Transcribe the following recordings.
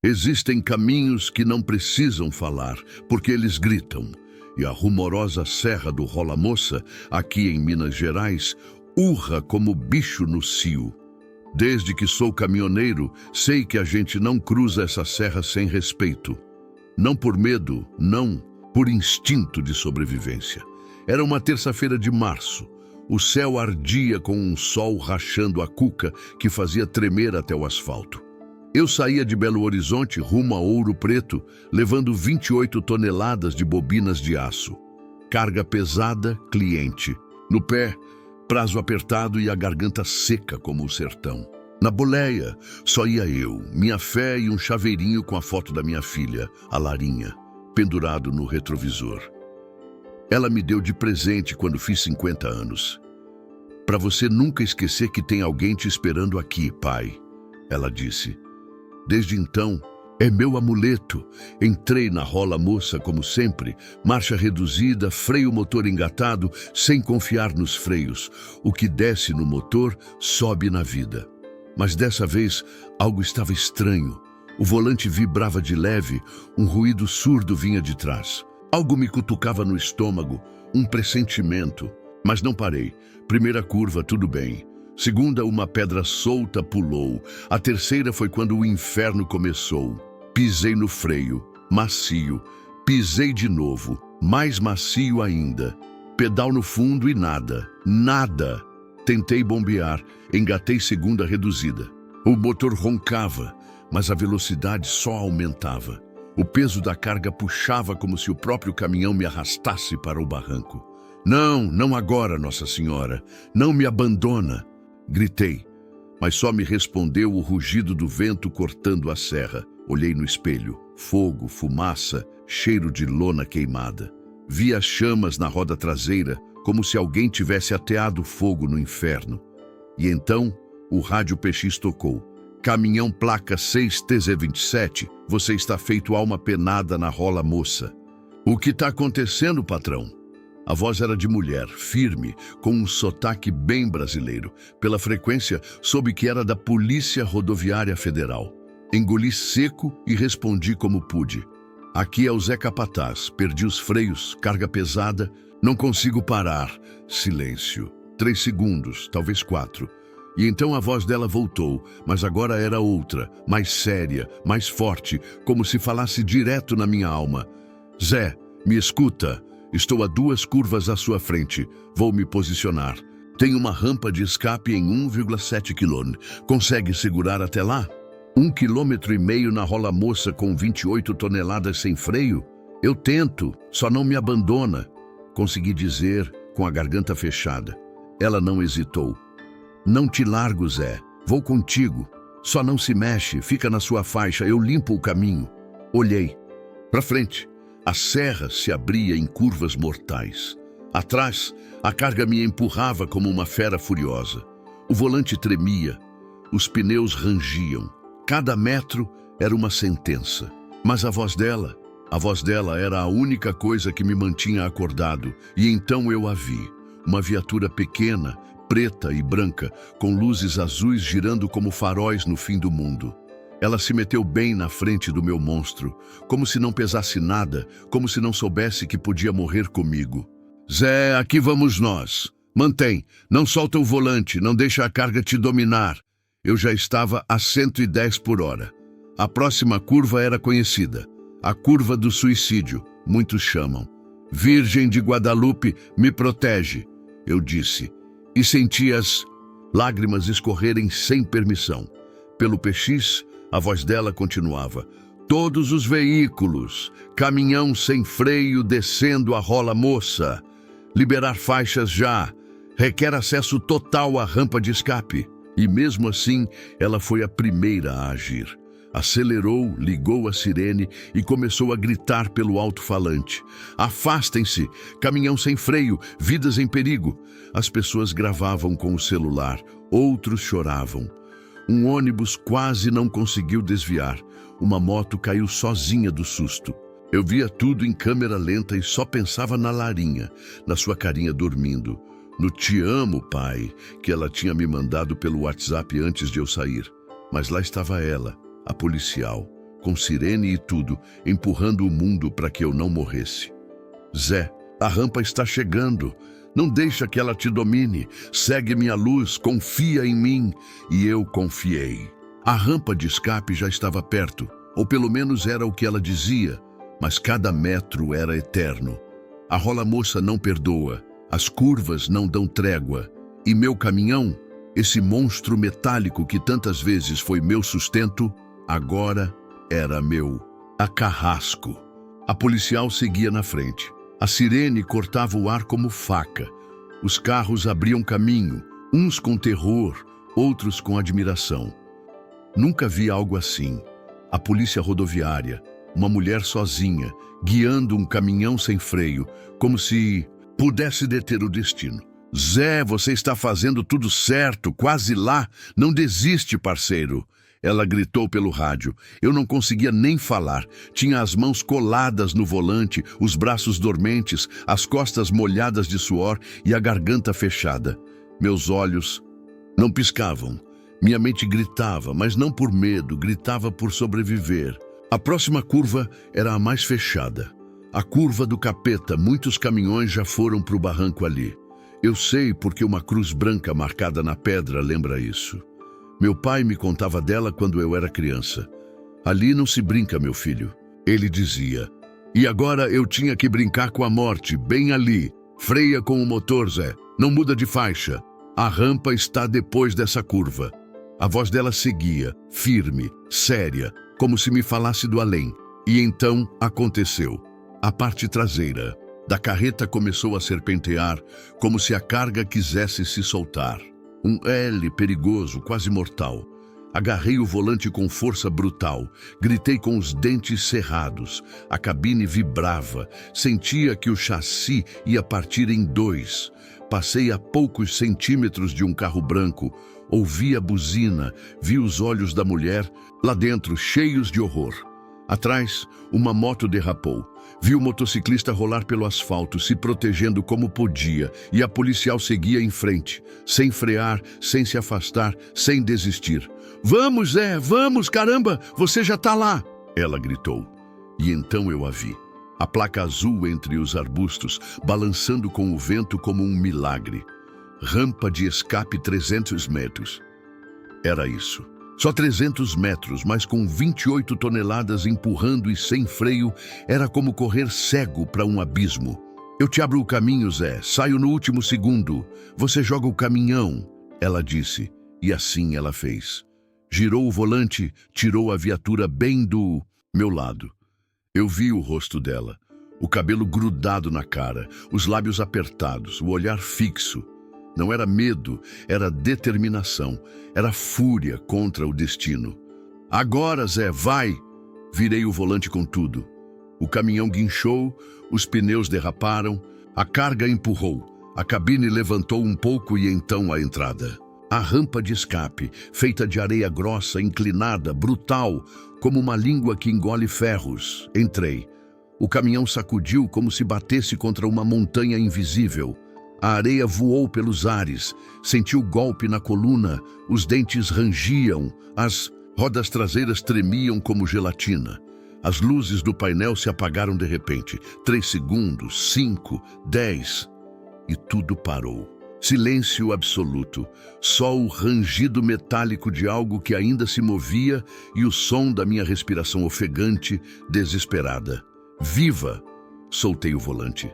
Existem caminhos que não precisam falar, porque eles gritam. E a rumorosa serra do Rola Moça, aqui em Minas Gerais, urra como bicho no cio. Desde que sou caminhoneiro, sei que a gente não cruza essa serra sem respeito. Não por medo, não, por instinto de sobrevivência. Era uma terça-feira de março. O céu ardia com um sol rachando a cuca que fazia tremer até o asfalto. Eu saía de Belo Horizonte rumo a Ouro Preto, levando 28 toneladas de bobinas de aço. Carga pesada, cliente. No pé, prazo apertado e a garganta seca como o sertão. Na boleia, só ia eu, minha fé e um chaveirinho com a foto da minha filha, a Larinha, pendurado no retrovisor. Ela me deu de presente quando fiz 50 anos. Para você nunca esquecer que tem alguém te esperando aqui, pai, ela disse. Desde então, é meu amuleto. Entrei na Rola Moça como sempre, marcha reduzida, freio motor engatado, sem confiar nos freios. O que desce no motor, sobe na vida. Mas dessa vez, algo estava estranho. O volante vibrava de leve, um ruído surdo vinha de trás. Algo me cutucava no estômago, um pressentimento. Mas não parei. Primeira curva, tudo bem. Segunda, uma pedra solta pulou. A terceira foi quando o inferno começou. Pisei no freio, macio. Pisei de novo, mais macio ainda. Pedal no fundo e nada, nada. Tentei bombear, engatei segunda reduzida. O motor roncava, mas a velocidade só aumentava. O peso da carga puxava como se o próprio caminhão me arrastasse para o barranco. Não, não agora, Nossa Senhora. Não me abandona. Gritei, mas só me respondeu o rugido do vento cortando a serra. Olhei no espelho, fogo, fumaça, cheiro de lona queimada. Vi as chamas na roda traseira, como se alguém tivesse ateado fogo no inferno. E então, o rádio PX tocou. Caminhão placa 6TZ27, você está feito alma penada na Rola Moça. O que está acontecendo, patrão? A voz era de mulher, firme, com um sotaque bem brasileiro. Pela frequência, soube que era da Polícia Rodoviária Federal. Engoli seco e respondi como pude. Aqui é o Zé Capataz, perdi os freios, carga pesada, não consigo parar. Silêncio. 3 segundos, talvez 4. E então a voz dela voltou, mas agora era outra, mais séria, mais forte, como se falasse direto na minha alma. Zé, me escuta. Estou a 2 curvas à sua frente. Vou me posicionar. Tem uma rampa de escape em 1,7 km. Consegue segurar até lá? 1,5 km na Rola Moça com 28 toneladas sem freio? Eu tento, só não me abandona. Consegui dizer com a garganta fechada. Ela não hesitou. Não te largo, Zé. Vou contigo. Só não se mexe, fica na sua faixa, eu limpo o caminho. Olhei. Para frente. A serra se abria em curvas mortais. Atrás, a carga me empurrava como uma fera furiosa. O volante tremia, os pneus rangiam. Cada metro era uma sentença. Mas a voz dela era a única coisa que me mantinha acordado. E então eu a vi. Uma viatura pequena, preta e branca, com luzes azuis girando como faróis no fim do mundo. Ela se meteu bem na frente do meu monstro, como se não pesasse nada, como se não soubesse que podia morrer comigo. Zé, aqui vamos nós. Mantém, não solta o volante, não deixa a carga te dominar. Eu já estava a 110 por hora. A próxima curva era conhecida, a curva do suicídio, muitos chamam. Virgem de Guadalupe, me protege, eu disse, e senti as lágrimas escorrerem sem permissão. Pelo PX, a voz dela continuava. Todos os veículos, caminhão sem freio descendo a Rola Moça. Liberar faixas já. Requer acesso total à rampa de escape. E mesmo assim, ela foi a primeira a agir. Acelerou, ligou a sirene e começou a gritar pelo alto-falante. Afastem-se! Caminhão sem freio, vidas em perigo. As pessoas gravavam com o celular, outros choravam. Um ônibus quase não conseguiu desviar. Uma moto caiu sozinha do susto. Eu via tudo em câmera lenta e só pensava na Larinha, na sua carinha dormindo. No "te amo, pai", que ela tinha me mandado pelo WhatsApp antes de eu sair. Mas lá estava ela, a policial, com sirene e tudo, empurrando o mundo para que eu não morresse. Zé, a rampa está chegando. Não deixa que ela te domine. Segue minha luz, confia em mim. E eu confiei. A rampa de escape já estava perto, ou pelo menos era o que ela dizia, mas cada metro era eterno. A rola-moça não perdoa, as curvas não dão trégua. E meu caminhão, esse monstro metálico que tantas vezes foi meu sustento, agora era meu carrasco. A policial seguia na frente. A sirene cortava o ar como faca. Os carros abriam caminho, uns com terror, outros com admiração. Nunca vi algo assim. A polícia rodoviária, uma mulher sozinha, guiando um caminhão sem freio, como se pudesse deter o destino. Zé, você está fazendo tudo certo, quase lá. Não desiste, parceiro. Ela gritou pelo rádio. Eu não conseguia nem falar. Tinha as mãos coladas no volante, os braços dormentes, as costas molhadas de suor e a garganta fechada. Meus olhos não piscavam. Minha mente gritava, mas não por medo, gritava por sobreviver. A próxima curva era a mais fechada. A curva do capeta, muitos caminhões já foram para o barranco ali. Eu sei porque uma cruz branca marcada na pedra lembra isso. Meu pai me contava dela quando eu era criança. Ali não se brinca, meu filho. Ele dizia. E agora eu tinha que brincar com a morte, bem ali. Freia com o motor, Zé. Não muda de faixa. A rampa está depois dessa curva. A voz dela seguia, firme, séria, como se me falasse do além. E então aconteceu. A parte traseira da carreta começou a serpentear, como se a carga quisesse se soltar. Um L perigoso, quase mortal. Agarrei o volante com força brutal. Gritei com os dentes cerrados. A cabine vibrava. Sentia que o chassi ia partir em dois. Passei a poucos centímetros de um carro branco. Ouvi a buzina. Vi os olhos da mulher lá dentro, cheios de horror. Atrás, uma moto derrapou. Vi o motociclista rolar pelo asfalto, se protegendo como podia, e a policial seguia em frente, sem frear, sem se afastar, sem desistir. Vamos, Zé, vamos, caramba, você já tá lá! Ela gritou. E então eu a vi. A placa azul entre os arbustos, balançando com o vento como um milagre. Rampa de escape 300 metros. Era isso. Só 300 metros, mas com 28 toneladas empurrando e sem freio, era como correr cego para um abismo. Eu te abro o caminho, Zé. Saio no último segundo. Você joga o caminhão, ela disse. E assim ela fez. Girou o volante, tirou a viatura bem do meu lado. Eu vi o rosto dela. O cabelo grudado na cara, os lábios apertados, o olhar fixo. Não era medo, era determinação, era fúria contra o destino. Agora, Zé, vai! Virei o volante com tudo. O caminhão guinchou, os pneus derraparam, a carga empurrou, a cabine levantou um pouco e então a entrada. A rampa de escape, feita de areia grossa, inclinada, brutal, como uma língua que engole ferros. Entrei. O caminhão sacudiu como se batesse contra uma montanha invisível. A areia voou pelos ares, senti o golpe na coluna, os dentes rangiam, as rodas traseiras tremiam como gelatina. As luzes do painel se apagaram de repente. 3 segundos, 5, 10, e tudo parou. Silêncio absoluto, só o rangido metálico de algo que ainda se movia e o som da minha respiração ofegante, desesperada. Viva! Soltei o volante.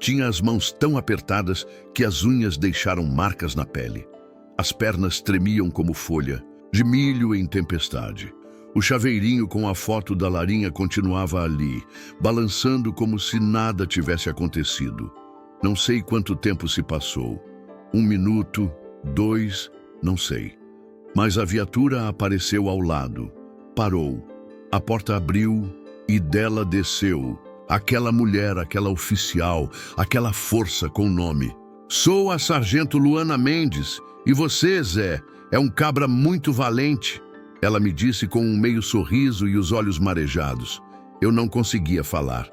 Tinha as mãos tão apertadas que as unhas deixaram marcas na pele. As pernas tremiam como folha, de milho em tempestade. O chaveirinho com a foto da Larinha continuava ali, balançando como se nada tivesse acontecido. Não sei quanto tempo se passou. 1 minuto, 2, não sei. Mas a viatura apareceu ao lado. Parou. A porta abriu e dela desceu. Aquela mulher, aquela oficial, aquela força com nome. Sou a sargento Luana Mendes, e você, Zé, é um cabra muito valente. Ela me disse com um meio sorriso e os olhos marejados. Eu não conseguia falar.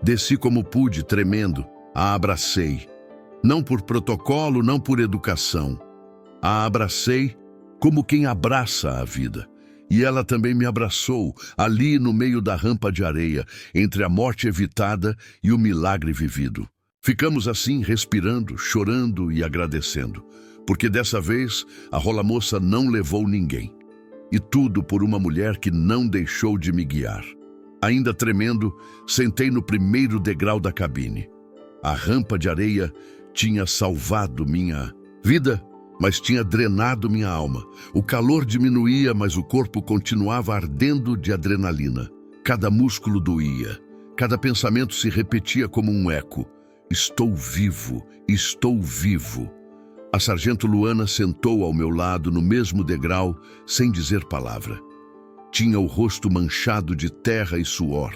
Desci como pude, tremendo. A abracei. Não por protocolo, não por educação. A abracei como quem abraça a vida. E ela também me abraçou, ali no meio da rampa de areia, entre a morte evitada e o milagre vivido. Ficamos assim, respirando, chorando e agradecendo, porque dessa vez a rola-moça não levou ninguém. E tudo por uma mulher que não deixou de me guiar. Ainda tremendo, sentei no primeiro degrau da cabine. A rampa de areia tinha salvado minha vida, mas tinha drenado minha alma. O calor diminuía, mas o corpo continuava ardendo de adrenalina. Cada músculo doía, cada pensamento se repetia como um eco. Estou vivo, estou vivo. A sargento Luana sentou ao meu lado no mesmo degrau, sem dizer palavra. Tinha o rosto manchado de terra e suor,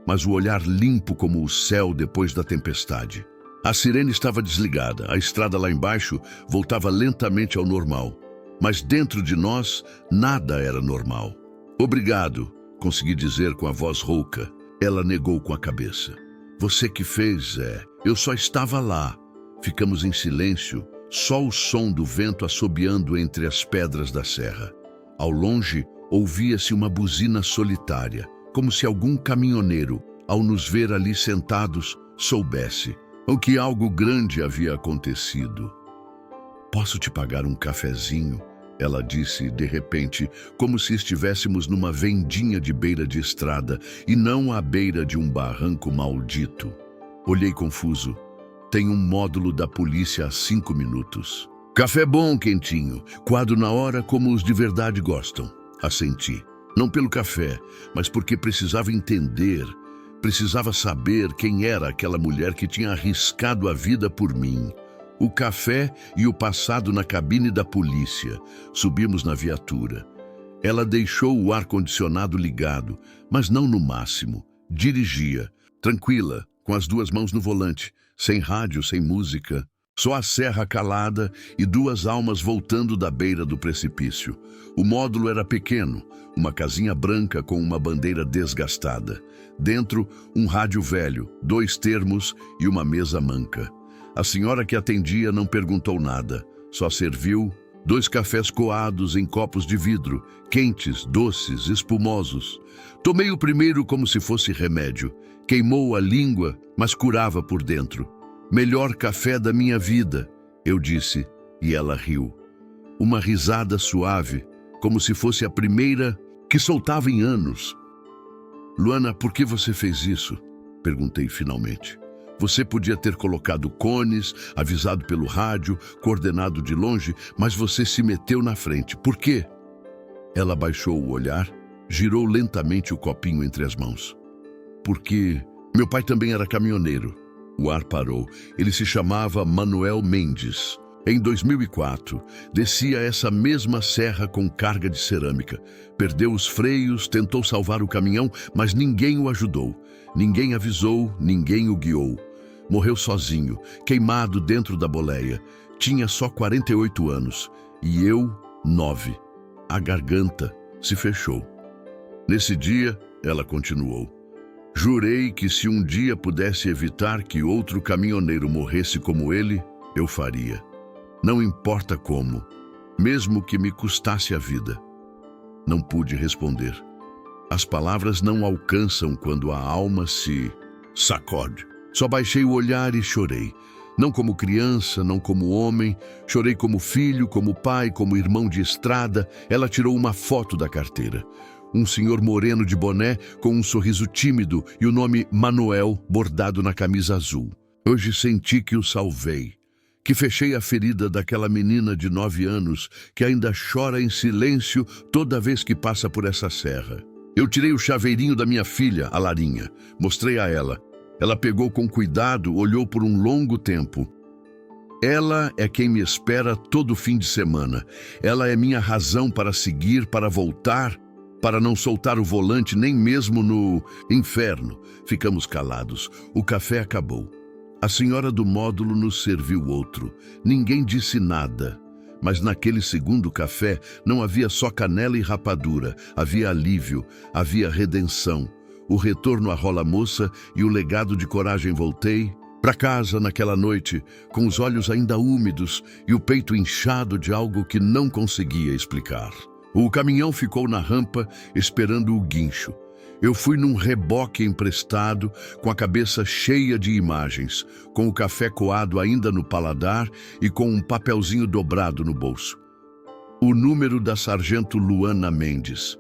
mas o olhar limpo como o céu depois da tempestade. A sirene estava desligada, a estrada lá embaixo voltava lentamente ao normal. Mas dentro de nós, nada era normal. Obrigado, consegui dizer com a voz rouca. Ela negou com a cabeça. Você que fez, eu só estava lá. Ficamos em silêncio, só o som do vento assobiando entre as pedras da serra. Ao longe, ouvia-se uma buzina solitária, como se algum caminhoneiro, ao nos ver ali sentados, soubesse o que algo grande havia acontecido. Posso te pagar um cafezinho? Ela disse de repente, como se estivéssemos numa vendinha de beira de estrada e não à beira de um barranco maldito. Olhei confuso. Tem um módulo da polícia há 5 minutos. Café bom, quentinho, coado na hora como os de verdade gostam. Assenti. Não pelo café, mas porque precisava entender, precisava saber quem era aquela mulher que tinha arriscado a vida por mim. O café e o passado na cabine da polícia. Subimos na viatura. Ela deixou o ar-condicionado ligado, mas não no máximo. Dirigia, tranquila, com as 2 mãos no volante, sem rádio, sem música. Só a serra calada e 2 almas voltando da beira do precipício. O módulo era pequeno, uma casinha branca com uma bandeira desgastada. Dentro, um rádio velho, 2 termos e uma mesa manca. A senhora que atendia não perguntou nada, só serviu 2 cafés coados em copos de vidro, quentes, doces, espumosos. Tomei o primeiro como se fosse remédio. Queimou a língua, mas curava por dentro. Melhor café da minha vida, eu disse, e ela riu. Uma risada suave, como se fosse a primeira que soltava em anos. Luana, por que você fez isso? Perguntei finalmente. Você podia ter colocado cones, avisado pelo rádio, coordenado de longe, mas você se meteu na frente. Por quê? Ela baixou o olhar, girou lentamente o copinho entre as mãos. Porque meu pai também era caminhoneiro. O ar parou. Ele se chamava Manuel Mendes. Em 2004, descia essa mesma serra com carga de cerâmica. Perdeu os freios, tentou salvar o caminhão, mas ninguém o ajudou. Ninguém avisou, ninguém o guiou. Morreu sozinho, queimado dentro da boleia. Tinha só 48 anos e eu, 9. A garganta se fechou. Nesse dia, ela continuou. Jurei que se um dia pudesse evitar que outro caminhoneiro morresse como ele, eu faria. Não importa como, mesmo que me custasse a vida. Não pude responder. As palavras não alcançam quando a alma se sacode. Só baixei o olhar e chorei. Não como criança, não como homem. Chorei como filho, como pai, como irmão de estrada. Ela tirou uma foto da carteira. Um senhor moreno de boné com um sorriso tímido e o nome Manuel bordado na camisa azul. Hoje senti que o salvei, que fechei a ferida daquela menina de 9 anos que ainda chora em silêncio toda vez que passa por essa serra. Eu tirei o chaveirinho da minha filha, a Larinha, mostrei a ela. Ela pegou com cuidado, olhou por um longo tempo. Ela é quem me espera todo fim de semana. Ela é minha razão para seguir, para voltar, para não soltar o volante nem mesmo no inferno. Ficamos calados. O café acabou. A senhora do módulo nos serviu outro. Ninguém disse nada. Mas naquele segundo café não havia só canela e rapadura. Havia alívio, havia redenção. O retorno à rola-moça e o legado de coragem. Voltei para casa naquela noite, com os olhos ainda úmidos e o peito inchado de algo que não conseguia explicar. O caminhão ficou na rampa esperando o guincho. Eu fui num reboque emprestado, com a cabeça cheia de imagens, com o café coado ainda no paladar e com um papelzinho dobrado no bolso. O número da sargento Luana Mendes,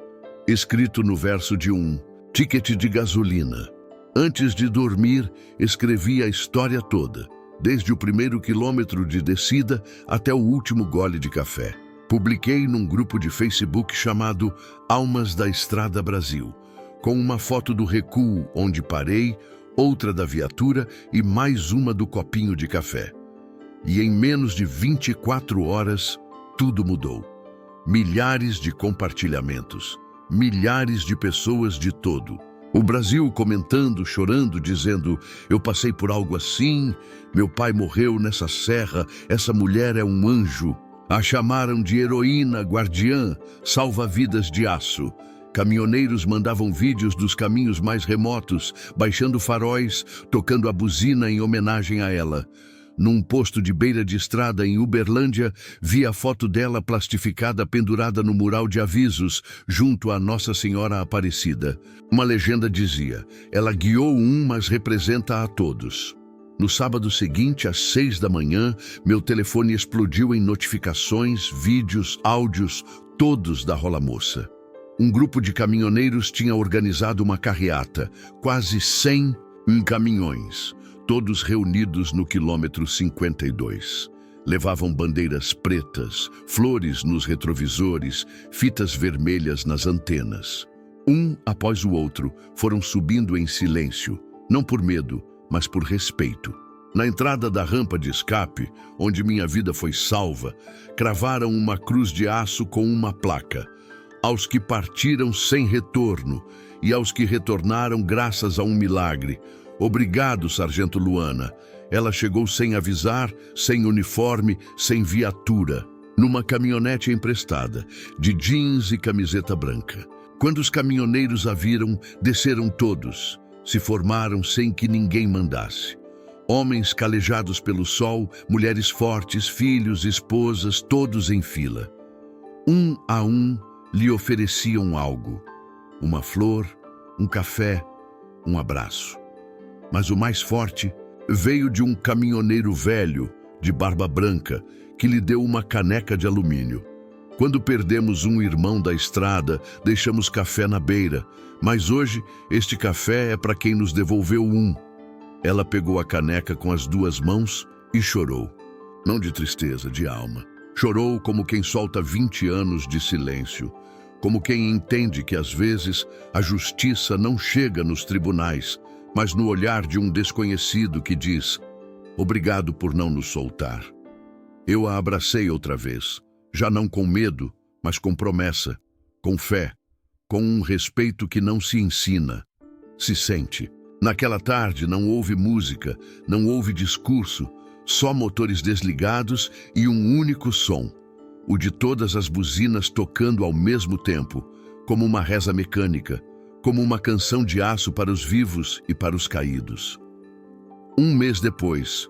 escrito no verso de um ticket de gasolina. Antes de dormir, escrevi a história toda, desde o primeiro quilômetro de descida até o último gole de café. Publiquei num grupo de Facebook chamado Almas da Estrada Brasil, com uma foto do recuo onde parei, outra da viatura e mais uma do copinho de café. E em menos de 24 horas, tudo mudou. Milhares de compartilhamentos, milhares de pessoas de todo. O Brasil comentando, chorando, dizendo: eu passei por algo assim, meu pai morreu nessa serra, essa mulher é um anjo. A chamaram de heroína, guardiã, salva-vidas de aço. Caminhoneiros mandavam vídeos dos caminhos mais remotos, baixando faróis, tocando a buzina em homenagem a ela. Num posto de beira de estrada em Uberlândia, vi a foto dela plastificada pendurada no mural de avisos, junto a Nossa Senhora Aparecida. Uma legenda dizia: ela guiou um, mas representa a todos. No sábado seguinte, às 6 da manhã, meu telefone explodiu em notificações, vídeos, áudios, todos da Rola Moça. Um grupo de caminhoneiros tinha organizado uma carreata, quase 100 caminhões, todos reunidos no quilômetro 52. Levavam bandeiras pretas, flores nos retrovisores, fitas vermelhas nas antenas. Um após o outro, foram subindo em silêncio, não por medo, mas por respeito. Na entrada da rampa de escape, onde minha vida foi salva, cravaram uma cruz de aço com uma placa: aos que partiram sem retorno e aos que retornaram graças a um milagre. Obrigado, Sargento Luana. Ela chegou sem avisar, sem uniforme, sem viatura, numa caminhonete emprestada, de jeans e camiseta branca. Quando os caminhoneiros a viram, desceram todos. Se formaram sem que ninguém mandasse. Homens calejados pelo sol, mulheres fortes, filhos, esposas, todos em fila. Um a um, lhe ofereciam algo: uma flor, um café, um abraço. Mas o mais forte veio de um caminhoneiro velho, de barba branca, que lhe deu uma caneca de alumínio. Quando perdemos um irmão da estrada, deixamos café na beira, mas hoje este café é para quem nos devolveu um. Ela pegou a caneca com as duas mãos e chorou. Não de tristeza, de alma. Chorou como quem solta 20 anos de silêncio, como quem entende que às vezes a justiça não chega nos tribunais, mas no olhar de um desconhecido que diz: obrigado por não nos soltar. Eu a abracei outra vez, já não com medo, mas com promessa, com fé, com um respeito que não se ensina, se sente. Naquela tarde não houve música, não houve discurso, só motores desligados e um único som, o de todas as buzinas tocando ao mesmo tempo, como uma reza mecânica, como uma canção de aço para os vivos e para os caídos. Um mês depois,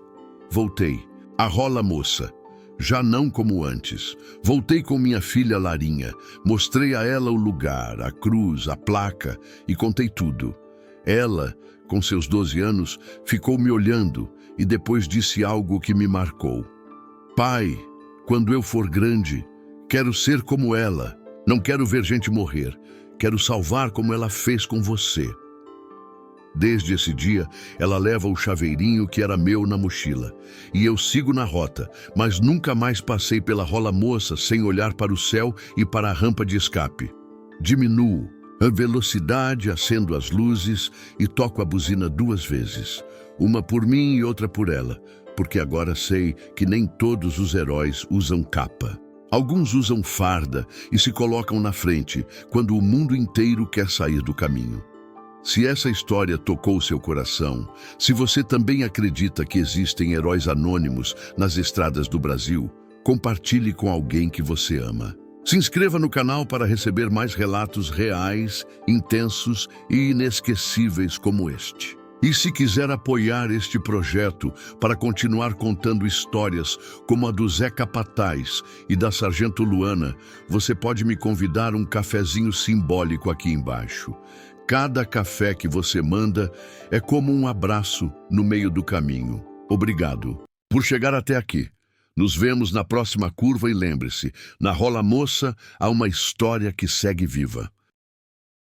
voltei, a Rola Moça, já não como antes. Voltei com minha filha Larinha, mostrei a ela o lugar, a cruz, a placa e contei tudo. Ela, com seus 12 anos, ficou me olhando e depois disse algo que me marcou. Pai, quando eu for grande, quero ser como ela. Não quero ver gente morrer. Quero salvar como ela fez com você. Desde esse dia, ela leva o chaveirinho que era meu na mochila. E eu sigo na rota, mas nunca mais passei pela Rola Moça sem olhar para o céu e para a rampa de escape. Diminuo a velocidade, acendo as luzes e toco a buzina 2 vezes. Uma por mim e outra por ela, porque agora sei que nem todos os heróis usam capa. Alguns usam farda e se colocam na frente quando o mundo inteiro quer sair do caminho. Se essa história tocou seu coração, se você também acredita que existem heróis anônimos nas estradas do Brasil, compartilhe com alguém que você ama. Se inscreva no canal para receber mais relatos reais, intensos e inesquecíveis como este. E se quiser apoiar este projeto para continuar contando histórias como a do Zé Capataz e da Sargento Luana, você pode me convidar um cafezinho simbólico aqui embaixo. Cada café que você manda é como um abraço no meio do caminho. Obrigado por chegar até aqui. Nos vemos na próxima curva e lembre-se, na Rola Moça há uma história que segue viva.